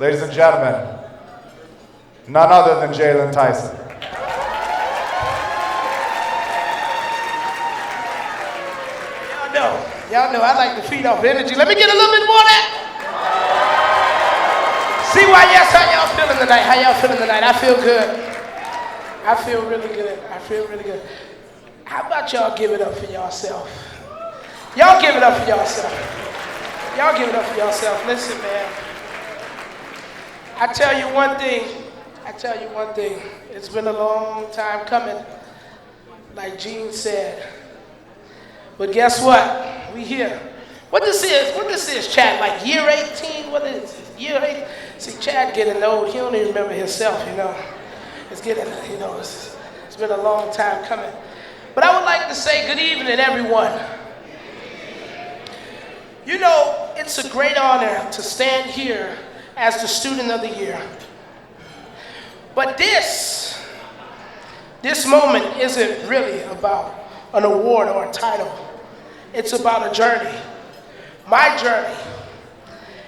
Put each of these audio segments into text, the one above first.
Ladies and gentlemen, none other than Tyson. Y'all know I like to feed off energy. Let me get a little bit more of that. CYS, how y'all feeling tonight? How y'all feeling tonight? I feel good. I feel really good. I feel really good. How about y'all give it up for yourself? Y'all give it up for yourself. Y'all give it up for yourself. Listen, man. I tell you one thing. It's been a long time coming, like Gene said. But guess what? We here. What this is, Chad? Like year 18? What is it? Year 8? See, Chad getting old. He don't even remember himself, you know. It's getting, you know, it's been a long time coming. But I would like to say good evening, everyone. You know, it's a great honor to stand here as the student of the year. But this moment isn't really about an award or a title. It's about a journey, my journey,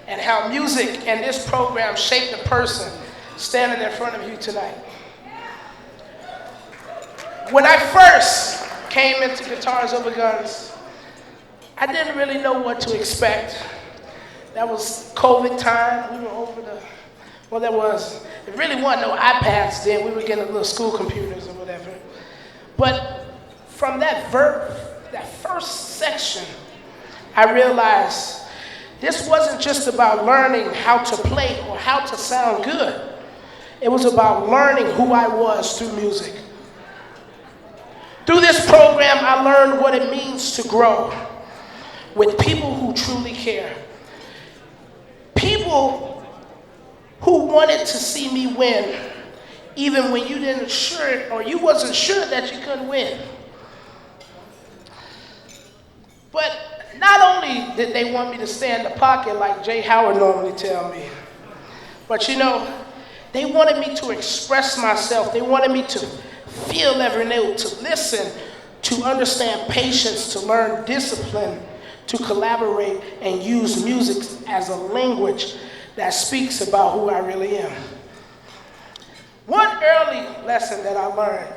and how music and this program shaped the person standing in front of you tonight. When I first came into Guitars Over Guns, I didn't really know what to expect. That was COVID time. We were over the, well, there really wasn't no iPads then. We were getting little school computers or whatever. But from that first section, I realized this wasn't just about learning how to play or how to sound good. It was about learning who I was through music. Through this program, I learned what it means to grow with people who truly care. People who wanted to see me win, even when you didn't sure or you wasn't sure that you couldn't win. But not only did they want me to stay in the pocket like Jay Howard normally tell me, but you know, they wanted me to express myself. They wanted me to feel every note, to listen, to understand patience, to learn discipline, to collaborate and use music as a language that speaks about who I really am. One early lesson that I learned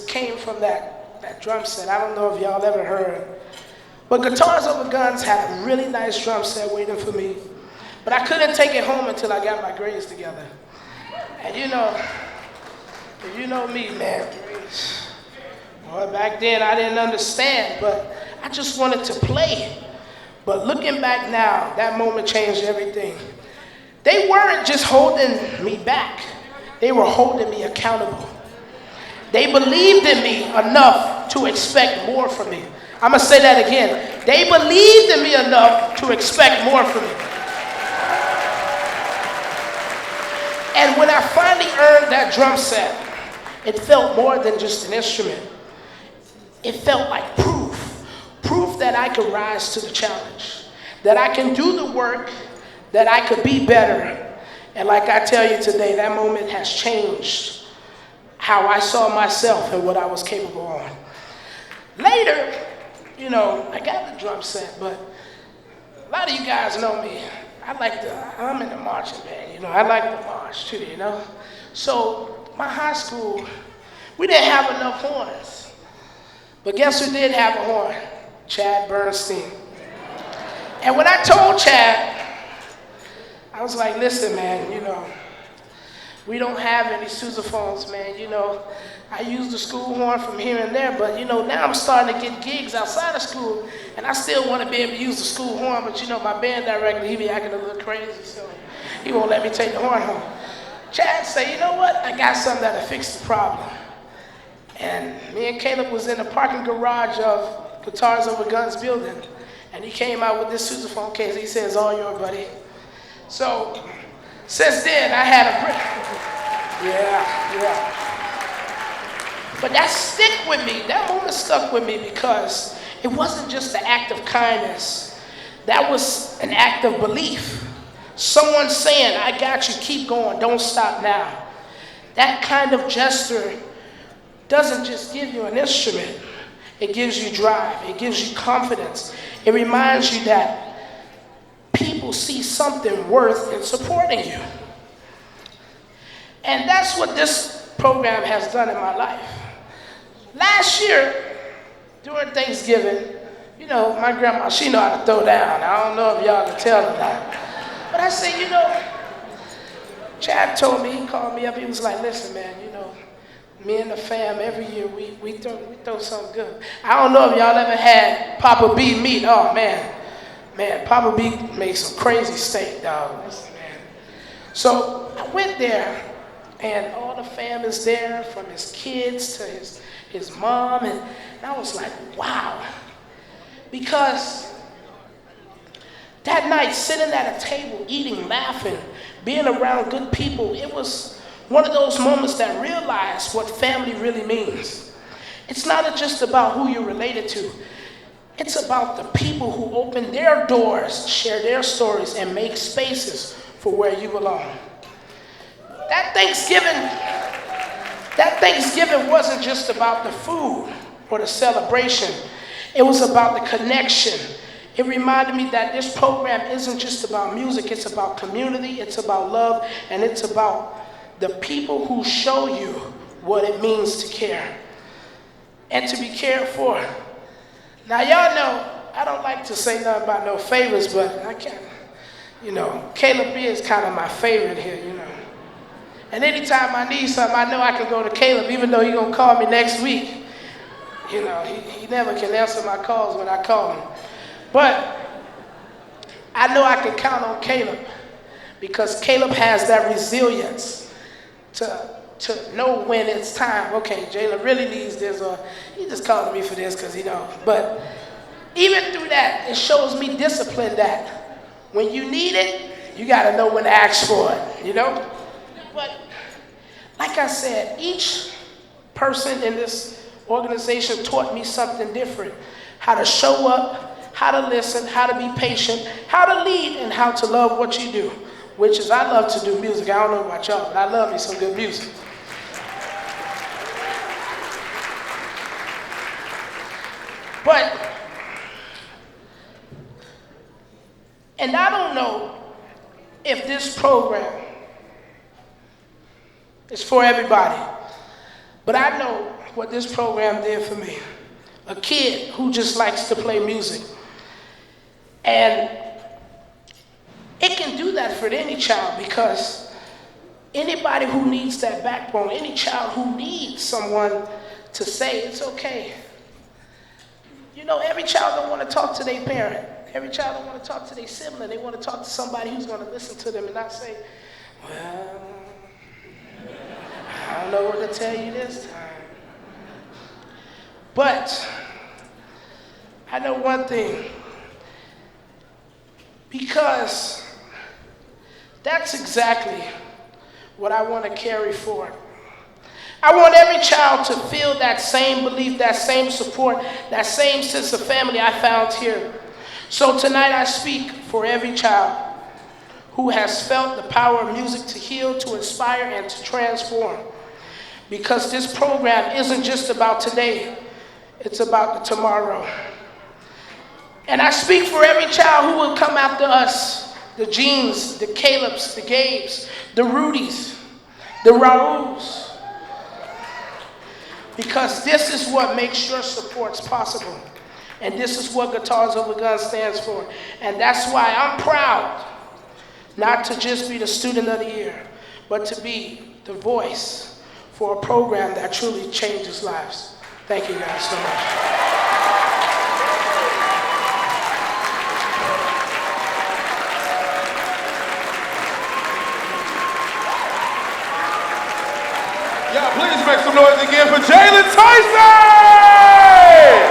came from that drum set. I don't know if y'all ever heard, but Guitars Over Guns had a really nice drum set waiting for me, but I couldn't take it home until I got my grades together. And you know me, man. Well, back then I didn't understand, but I just wanted to play. But looking back now, that moment changed everything. They weren't just holding me back. They were holding me accountable. They believed in me enough to expect more from me. I'm going to say that again. They believed in me enough to expect more from me. And when I finally earned that drum set, it felt more than just an instrument. It felt like proof that I could rise to the challenge, that I can do the work, that I could be better. And like I tell you today, that moment has changed how I saw myself and what I was capable of. Later, you know, I got the drum set, but a lot of you guys know me. I'm in the marching band, you know, I like to march too, you know. So my high school, we didn't have enough horns. But guess who did have a horn? Chad Bernstein. And when I told Chad, I was like, listen, man, you know, we don't have any sousaphones, man. You know, I use the school horn from here and there, but, you know, now I'm starting to get gigs outside of school, and I still want to be able to use the school horn, but, you know, my band director, he be acting a little crazy, so he won't let me take the horn home. Chad said, you know what? I got something that'll fix the problem. And me and Caleb was in the parking garage of Guitars Over Guns building, and he came out with this sousaphone case. He says, all yours, buddy. So since then, I had a grip. Yeah. But that stuck with me. That moment stuck with me because it wasn't just an act of kindness. That was an act of belief. Someone saying, I got you, keep going, don't stop now. That kind of gesture doesn't just give you an instrument. It gives you drive. It gives you confidence. It reminds you that people people see something worth in supporting you. And that's what this program has done in my life. Last year, during Thanksgiving, you know, my grandma, she know how to throw down. I don't know if y'all can tell her that. But I said, you know, Chad told me, he called me up, he was like, listen, man, you know, me and the fam, every year we throw something good. I don't know if y'all ever had Papa B meat. Oh, man. Man, Papa B makes some crazy steak, dog. Listen, man. So I went there, and all the fam is there, from his kids to his mom, and I was like, wow. Because that night, sitting at a table, eating, laughing, being around good people, it was one of those moments that realized what family really means. It's not just about who you're related to. It's about the people who open their doors, share their stories, and make spaces for where you belong. That Thanksgiving wasn't just about the food or the celebration. It was about the connection. It reminded me that this program isn't just about music, it's about community, it's about love, and it's about the people who show you what it means to care and to be cared for. Now, y'all know, I don't like to say nothing about no favorites, but I can't, you know, Caleb B is kind of my favorite here, you know. And anytime I need something, I know I can go to Caleb, even though he's going to call me next week. You know, he never can answer my calls when I call him. But I know I can count on Caleb, because Caleb has that resilience to know when it's time. Okay, Jayla really needs this, or he just calling me for this because he knows. But even through that, it shows me discipline that when you need it, you got to know when to ask for it, you know? But like I said, each person in this organization taught me something different. How to show up, how to listen, how to be patient, how to lead, and how to love what you do. Which is, I love to do music. I don't know about y'all, but I love me some good music. And I don't know if this program is for everybody, but I know what this program did for me. A kid who just likes to play music. And it can do that for any child, because anybody who needs that backbone, any child who needs someone to say it's okay. You know, every child don't want to talk to their parent. Every child don't want to talk to their sibling. They want to talk to somebody who's going to listen to them and not say, well, I don't know what to tell you this time. But I know one thing, because that's exactly what I want to carry forward. I want every child to feel that same belief, that same support, that same sense of family I found here. So tonight I speak for every child who has felt the power of music to heal, to inspire, and to transform. Because this program isn't just about today, it's about the tomorrow. And I speak for every child who will come after us, the Jeans, the Calebs, the Gabes, the Rudys, the Raúls. Because this is what makes your supports possible. And this is what Guitars Over Guns stands for. And that's why I'm proud not to just be the student of the year, but to be the voice for a program that truly changes lives. Thank you guys so much. Yeah, please make some noise again for Jalen Tyson!